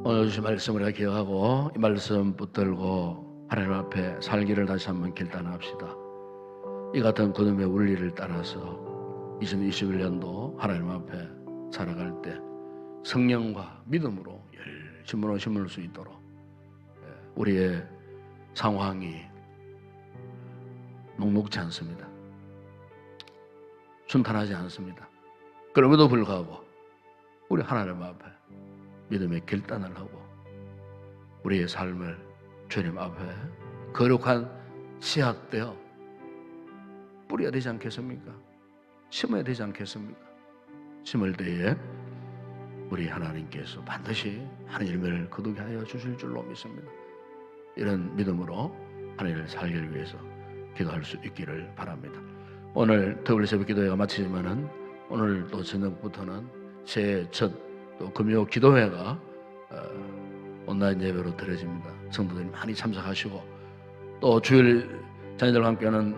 오늘 주신 말씀을 우리가 기억하고 이 말씀 붙들고 하나님 앞에 살기를 다시 한번 결단합시다. 이 같은 거듭의 원리를 따라서 2021년도 하나님 앞에 살아갈 때 성령과 믿음으로 열심으로 심을 수 있도록 우리의 상황이 녹록지 않습니다. 순탄하지 않습니다. 그럼에도 불구하고 우리 하나님 앞에 믿음의 결단을 하고 우리의 삶을 주님 앞에 거룩한 씨앗되어 뿌려야 되지 않겠습니까? 심어야 되지 않겠습니까? 심을 때에 우리 하나님께서 반드시 하나님 열매를 거두게 하여 주실 줄로 믿습니다. 이런 믿음으로 하나님을 살기를 위해서 기도할 수 있기를 바랍니다. 오늘 토요일 새벽 기도회가 마치지만은 오늘 또 저녁부터는 새 첫 또 금요 기도회가 온라인 예배로 드려집니다. 성도들이 많이 참석하시고 또 주일 자녀들과 함께하는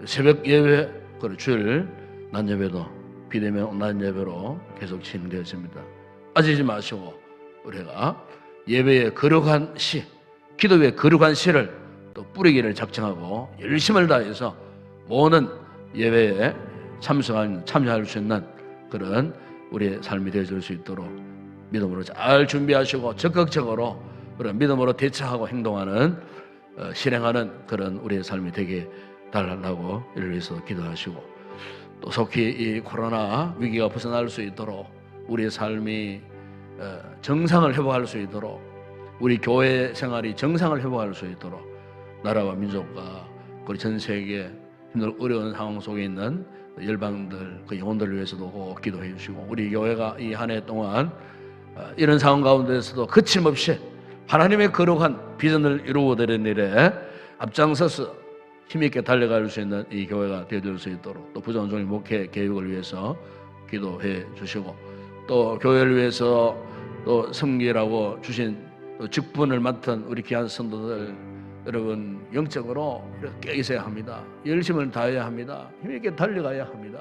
새벽 예배 그리고 주일 낮 예배도 비대면 온라인 예배로 계속 진행되었습니다. 빠지지 마시고 우리가 예배의 거룩한 씨, 기도의 거룩한 씨를 또 뿌리기를 작정하고 열심을 다해서 모든 예배에 참여할 수 있는 그런 우리의 삶이 되어질 수 있도록 믿음으로 잘 준비하시고 적극적으로 그런 믿음으로 대처하고 행동하는 실행하는 그런 우리의 삶이 되게 달라고 이를 위해서 기도하시고, 또 속히 이 코로나 위기가 벗어날 수 있도록 우리의 삶이 정상을 회복할 수 있도록, 우리 교회 생활이 정상을 회복할 수 있도록 나라와 민족과 우리 전 세계 힘들고 어려운 상황 속에 있는 열방들, 그 영혼들을 위해서도 꼭 기도해 주시고, 우리 교회가 이 한 해 동안 이런 상황 가운데서도 거침없이 하나님의 거룩한 비전을 이루어드리는 일에 앞장서서 힘있게 달려갈 수 있는 이 교회가 되어줄 수 있도록, 또 부정한 종의 목회 계획을 위해서 기도해 주시고, 또 교회를 위해서 또 섬기라고 주신 또 직분을 맡은 우리 귀한 성도들 여러분, 영적으로 깨 있어야 합니다. 열심을 다해야 합니다. 힘있게 달려가야 합니다.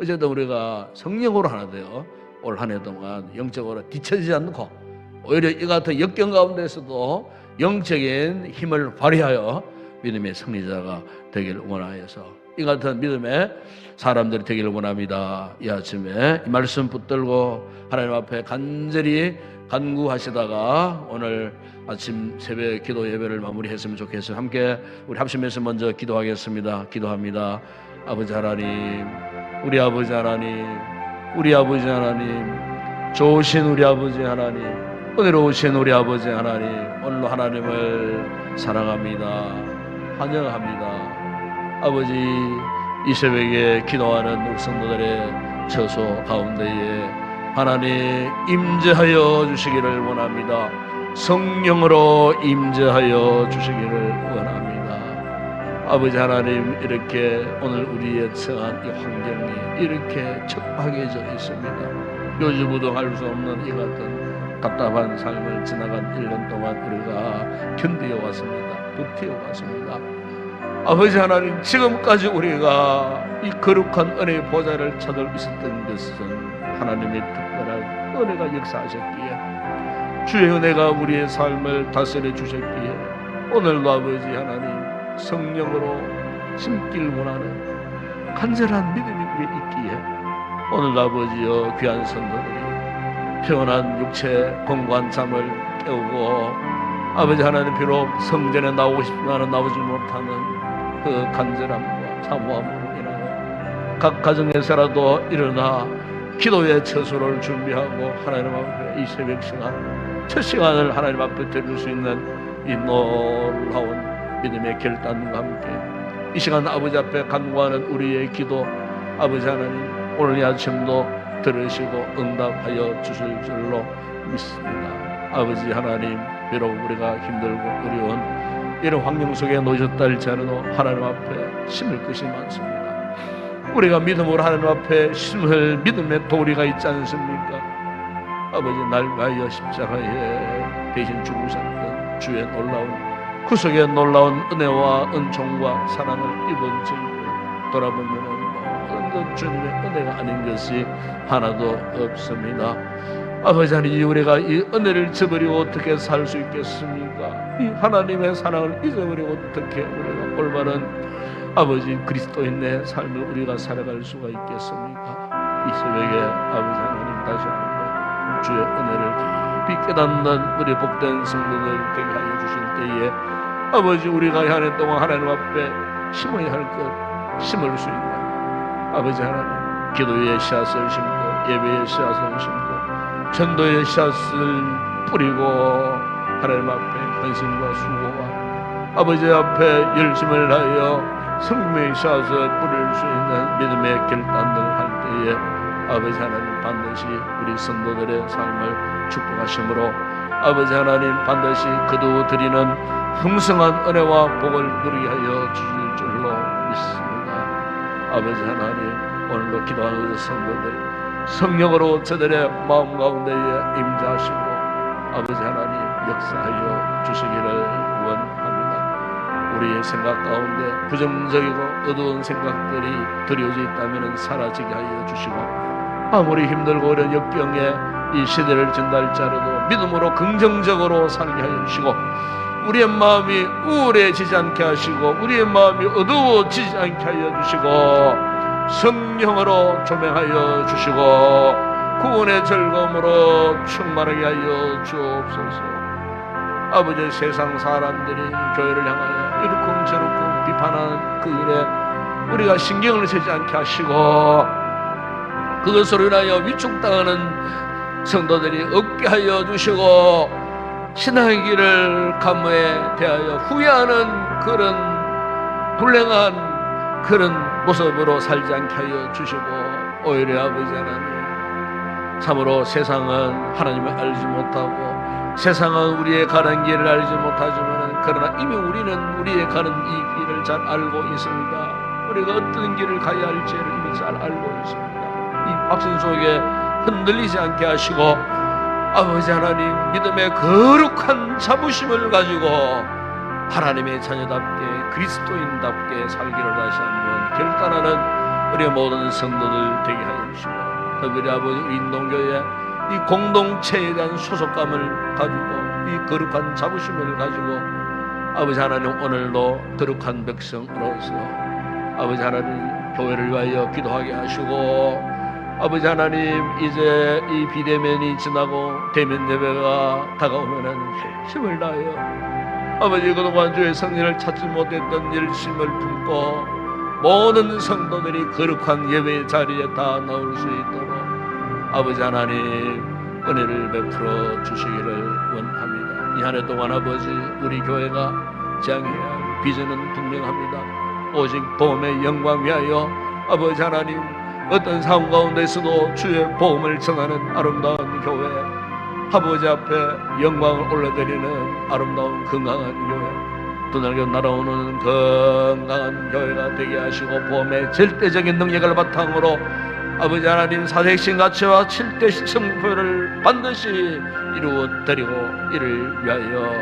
어제도 우리가 성령으로 하나 되어 올 한 해 동안 영적으로 뒤처지지 않고, 오히려 이 같은 역경 가운데서도 영적인 힘을 발휘하여 믿음의 승리자가 되기를 원하여서 이 같은 믿음의 사람들이 되기를 원합니다. 이 아침에 이 말씀 붙들고 하나님 앞에 간절히 간구하시다가 오늘 아침 새벽 기도 예배를 마무리했으면 좋겠어요. 함께 우리 합심해서 먼저 기도하겠습니다. 기도합니다. 아버지 하나님, 우리 아버지 하나님, 우리 아버지 하나님, 좋으신 우리 아버지 하나님, 은혜로우신 우리 아버지 하나님, 오늘도 하나님을 사랑합니다. 환영합니다. 아버지, 이 새벽에 기도하는 우리 성도들의 처소 가운데에 하나님 임재하여 주시기를 원합니다. 성령으로 임재하여 주시기를 원합니다. 아버지 하나님, 이렇게 오늘 우리의 처한 이 환경이 이렇게 척박해져 있습니다. 요즘부동할 수 없는 이 같은 답답한 삶을 지나간 1년 동안 우리가 견디어 왔습니다. 버티어 왔습니다. 아버지 하나님, 지금까지 우리가 이 거룩한 은혜의 보좌를 찾을 있었던 것은 하나님의 특별한 은혜가 역사하셨기에, 주의 은혜가 우리의 삶을 다스려 주셨기에, 오늘도 아버지 하나님 성령으로 심길 원하는 간절한 믿음이 우리에 있기에, 오늘 아버지여 귀한 성도들이 피곤한 육체 건고한 잠을 깨우고 아버지 하나님 비록 성전에 나오고 싶지만 나오지 못하는 그 간절함과 사모함으로 인하여 각 가정에서라도 일어나 기도의 처소를 준비하고 하나님 앞에 이 새벽 시간 첫 시간을 하나님 앞에 드릴 수 있는 이 놀라운 믿음의 결단과 함께 이 시간 아버지 앞에 간구하는 우리의 기도, 아버지 하나님 오늘 이 아침도 들으시고 응답하여 주실 줄로 믿습니다. 아버지 하나님, 비록 우리가 힘들고 어려운 이런 환경 속에 놓여졌다 할지라도 하나님 앞에 심을 것이 많습니다. 우리가 믿음으로 하나님 앞에 심을 믿음의 도리가 있지 않습니까? 아버지, 날 위하여 십자가에 대신 죽으셨던 주의 놀라운 구속의 놀라운 은혜와 은총과 사랑을 입은 저희들 돌아보면 모든 것 주님의 은혜가 아닌 것이 하나도 없습니다. 아버지 하나님, 우리가 이 은혜를 저버리고 어떻게 살 수 있겠습니까? 이 하나님의 사랑을 잊어버리고 어떻게 우리가 올바른 아버지 그리스도인의 삶을 우리가 살아갈 수가 있겠습니까? 이 새벽에 아버지 하나님 다시 한번 주의 은혜를 깊이 깨닫는 우리 복된 성도들 되게 하여 주실 때에 아버지, 우리가 한 해 동안 하나님 앞에 심어야 할 것 심을 수 있는 아버지 하나님, 기도의 씨앗을 심고 예배의 씨앗을 심고 전도의 씨앗을 뿌리고 하나님 앞에 헌신과 수고와 아버지 앞에 열심을 하여 성금의 씨앗을 뿌릴 수 있는 믿음의 결단을 할 때에 아버지 하나님 반드시 우리 성도들의 삶을 축복하심으로 아버지 하나님 반드시 거두어드리는 풍성한 은혜와 복을 누리게 하여 주실 줄로 믿습니다. 아버지 하나님, 오늘도 기도하는 우리 성도들 성령으로 저들의 마음 가운데에 임재하시고 아버지 하나님 역사하여 주시기를 원합니다. 우리의 생각 가운데 부정적이고 어두운 생각들이 드려져 있다면 사라지게 하여 주시고, 아무리 힘들고 어려운 역병에 이 시대를 진달자라도 믿음으로 긍정적으로 살게 하여 주시고, 우리의 마음이 우울해지지 않게 하시고 우리의 마음이 어두워지지 않게 하여 주시고 성령으로 조명하여 주시고 구원의 즐거움으로 충만하게 하여 주옵소서. 아버지, 세상 사람들이 교회를 향하여 이렇쿵 저렇쿵 비판하는 그 일에 우리가 신경을 쓰지 않게 하시고 그것으로 인하여 위축당하는 성도들이 없게 하여 주시고 신앙의 길을 감회에 대하여 후회하는 그런 불행한 그런 모습으로 살지 않게 하여 주시고 오히려 아버지 하나님 참으로 세상은 하나님을 알지 못하고 세상은 우리의 가는 길을 알지 못하지만 그러나 이미 우리는 우리의 가는 이 길을 잘 알고 있습니다. 우리가 어떤 길을 가야 할지를 이미 잘 알고 있습니다. 이 확신 속에 흔들리지 않게 하시고 아버지 하나님 믿음의 거룩한 자부심을 가지고 하나님의 자녀답게 그리스도인답게 살기를 다시 한번 결단하는 우리 모든 성도들 되게 하여 주시고 특별히 아버지 우리 인동교회 이 공동체에 대한 소속감을 가지고 이 거룩한 자부심을 가지고 아버지 하나님 오늘도 거룩한 백성으로서 아버지 하나님 교회를 위하여 기도하게 하시고 아버지 하나님 이제 이 비대면이 지나고 대면 예배가 다가오면은 힘을 다하여 아버지 그동안 주의 성령을 찾지 못했던 열심을 품고 모든 성도들이 거룩한 예배의 자리에 다 나올 수 있도록 아버지 하나님 은혜를 베풀어 주시기를 원합니다. 이 한 해 동안 아버지 우리 교회가 지향해야 할 비전은 분명합니다. 오직 복음의 영광 위하여 아버지 하나님 어떤 상황 가운데서도 주의 복음을 전하는 아름다운 교회 아버지 앞에 영광을 올려드리는 아름다운 건강한 교회 도날교 날아오는 건강한 교회가 되게 하시고 복음의 절대적인 능력을 바탕으로 아버지 하나님 사색신 가치와 7대 성표를 반드시 이루어드리고 이를 위하여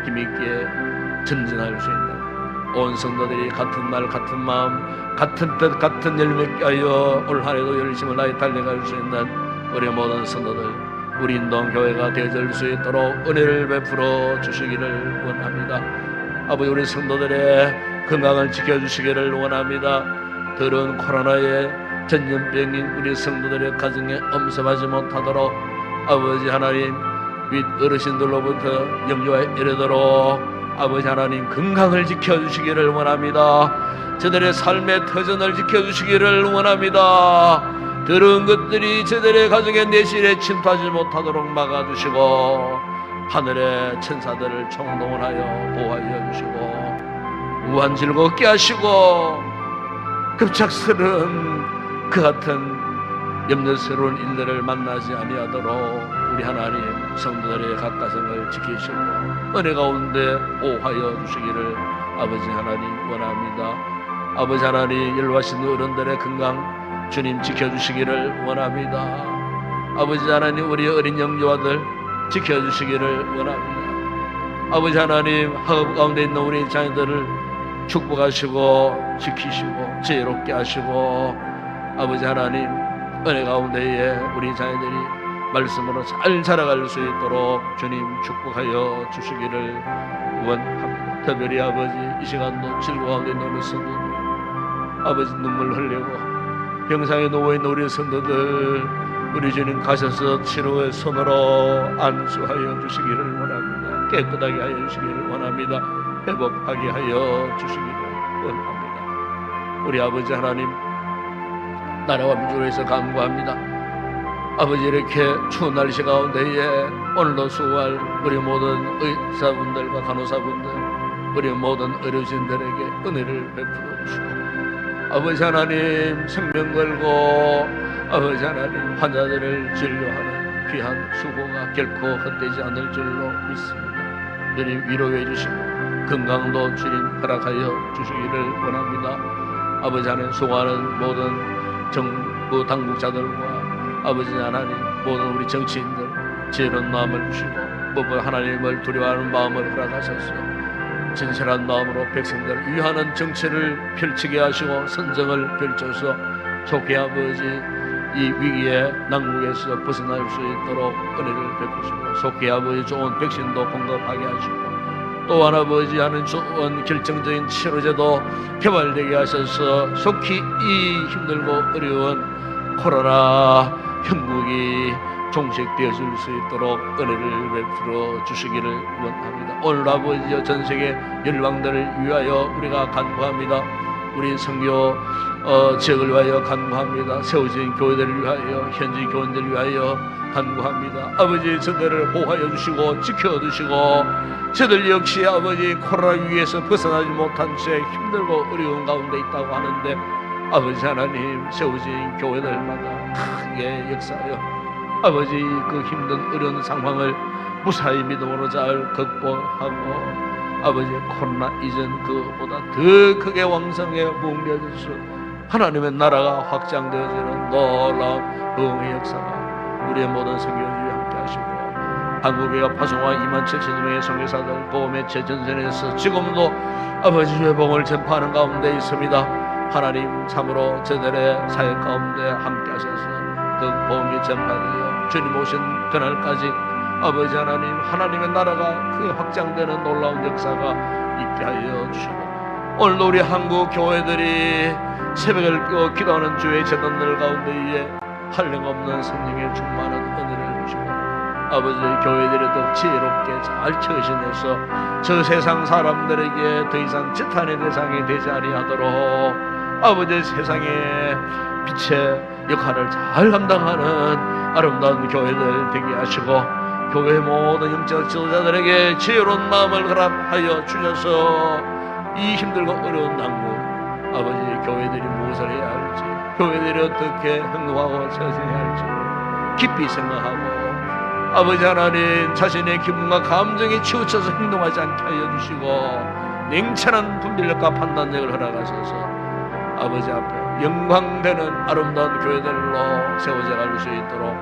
힘있게 전진할 수 있는 온 성도들이 같은 날 같은 마음 같은 뜻 같은 열매께 하여 올 한해도 열심을 다해 달려갈 수 있는 우리 모든 성도들 우리 인동교회가 되어질 수 있도록 은혜를 베풀어 주시기를 원합니다. 아버지 우리 성도들의 건강을 지켜주시기를 원합니다. 더러운 코로나의 전염병인 우리 성도들의 가정에 엄습하지 못하도록 아버지 하나님 윗 어르신들로부터 영유아에 이르도록 아버지 하나님 건강을 지켜주시기를 원합니다. 저들의 삶의 터전을 지켜주시기를 원합니다. 더러운 것들이 저들의 가정의 내실에 침투하지 못하도록 막아주시고 하늘의 천사들을 총동원하여 보호하여 주시고 무한 즐겁게 하시고 급작스러운 그 같은 염려스러운 일들을 만나지 아니하도록 우리 하나님 성도들의 각 가정을 지키시고 은혜 가운데 보호하여 주시기를 아버지 하나님 원합니다. 아버지 하나님 연로하신 어른들의 건강 주님 지켜주시기를 원합니다. 아버지 하나님 우리 어린 영조아들 지켜주시기를 원합니다. 아버지 하나님 학업 가운데 있는 우리 자녀들을 축복하시고 지키시고 지혜롭게 하시고 아버지 하나님 은혜 가운데에 우리 자녀들이 말씀으로 잘 자라갈 수 있도록 주님 축복하여 주시기를 원합니다. 특별히 아버지 이 시간도 즐거운 가운데 있는 우리 성도들 아버지 눈물 흘리고 병상에 누워있는 우리 성도들 우리 주님 가셔서 치료의 손으로 안수하여 주시기를 원합니다. 깨끗하게 하여 주시기를 원합니다. 회복하게 하여 주시기를 원합니다. 우리 아버지 하나님 나라와 민주를 위해서 간구합니다. 아버지 이렇게 추운 날씨 가운데에 오늘도 수고할 우리 모든 의사분들과 간호사분들 우리 모든 의료진들에게 은혜를 베풀어 주시고 아버지 하나님 생명 걸고 아버지 하나님 환자들을 진료하는 귀한 수고가 결코 헛되지 않을 줄로 믿습니다. 주님 위로해 주시고 건강도 주님 허락하여 주시기를 원합니다. 아버지 하나님 수고하는 모든 정부 당국자들과 아버지 하나님 모든 우리 정치인들 지혜로운 마음을 주시고 모든 하나님을 두려워하는 마음을 허락하셔서 진실한 마음으로 백성들을 위하는 정치를 펼치게 하시고 선정을 펼쳐서 좋게 아버지 이 위기의 난국에서 벗어날 수 있도록 은혜를 베푸시고 속히 아버지 좋은 백신도 공급하게 하시고 또한 아버지 하는 좋은 결정적인 치료제도 개발되게 하셔서 속히 이 힘들고 어려운 코로나 형국이 종식되어질 수 있도록 은혜를 베풀어 주시기를 원합니다. 오늘 아버지여 전세계 열방들을 위하여 우리가 간구합니다. 우리 선교 지역을 위하여 간구합니다. 세워진 교회들을 위하여, 현지 교원들을 위하여 간구합니다. 아버지, 저들을 보호하여 주시고 지켜주시고, 저들 역시 아버지 코로나 위에서 벗어나지 못한 채 힘들고 어려운 가운데 있다고 하는데, 아버지 하나님, 세워진 교회들마다 크게 역사하여 아버지 그 힘든 어려운 상황을 무사히 믿음으로 잘 극복하고, 아버지 코로나 이전 그보다 더 크게 왕성하게 부흥되어져서 하나님의 나라가 확장되어지는 놀라운 부흥의 역사가 우리의 모든 선교지에 함께 하시고, 한국의 파송와 27,000명의 선교사들 보험의 재전선에서 지금도 아버지 회복을 전파하는 가운데 있습니다. 하나님, 참으로 저들의 사역 가운데 함께 하셔서 더 보험이 전파되어 주님 오신 그날까지 아버지 하나님, 하나님의 나라가 크게 확장되는 놀라운 역사가 있게 하여 주시고, 오늘도 우리 한국 교회들이 새벽을 깨워 기도하는 주의 제단들 가운데에 한량없는 성령의 충만한 은혜를 주시고, 아버지 교회들이 더 지혜롭게 잘 처신해서 저 세상 사람들에게 더 이상 지탄의 대상이 되지 아니하도록 아버지 세상의 빛의 역할을 잘 감당하는 아름다운 교회들 되게 하시고, 교회 모든 영적 지도자들에게 지혜로운 마음을 허락하여 주셔서 이 힘들고 어려운 당국, 아버지 교회들이 무엇을 해야 할지, 교회들이 어떻게 행동하고 처신해야 할지 깊이 생각하고, 아버지 하나님, 자신의 기분과 감정에 치우쳐서 행동하지 않게 하여 주시고, 냉철한 분별력과 판단력을 허락하셔서 아버지 앞에 영광되는 아름다운 교회들로 세워져 갈 수 있도록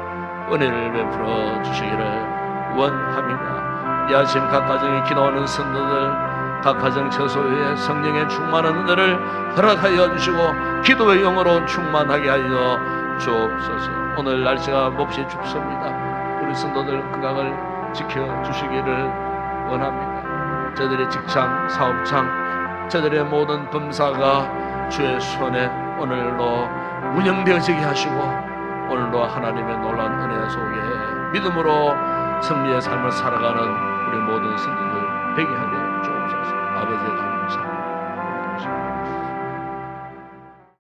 은혜를 베풀어 주시기를 원합니다. 이 아침 각 가정에 기도하는 성도들, 각 가정 처소에 성령의 충만한 은혜를 허락하여 주시고 기도의 영으로 충만하게 하여 주옵소서. 오늘 날씨가 몹시 춥습니다. 우리 성도들 건강을 지켜주시기를 원합니다. 저들의 직장, 사업장, 저들의 모든 범사가 주의 손에 오늘로 운영되어지게 하시고, 오늘도 하나님의 놀라운 은혜 속에 믿음으로 승리의 삶을 살아가는 우리 모든 성도들 되게 하시옵소서.